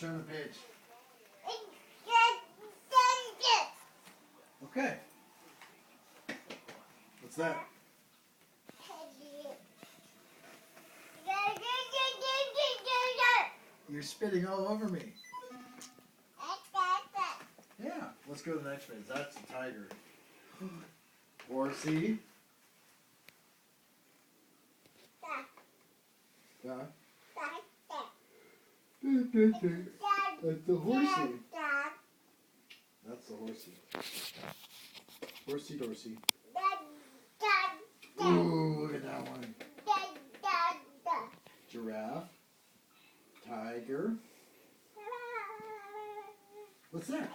turn the page. Okay. What's that? You're spitting all over me. Yeah. Let's go to the next page. That's a tiger. Horsey. Yeah. That's the horsey. That's the horsey. Horsey dorsey. Ooh, look at that one. Giraffe. Tiger. What's that?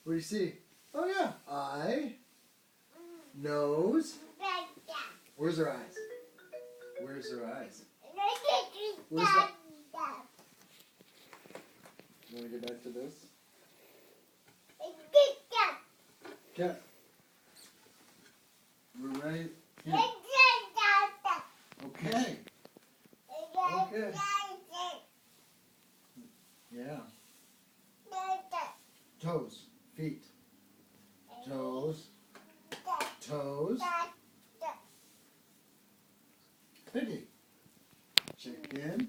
What do you see? Oh yeah. Eye. Nose. Where's her eyes? Where's her eyes? Where's that? You want to get back to this? Okay. We're ready? Here. Okay. Okay. Yeah. Toes. Feet. Toes. Toes. Piggy. Chicken.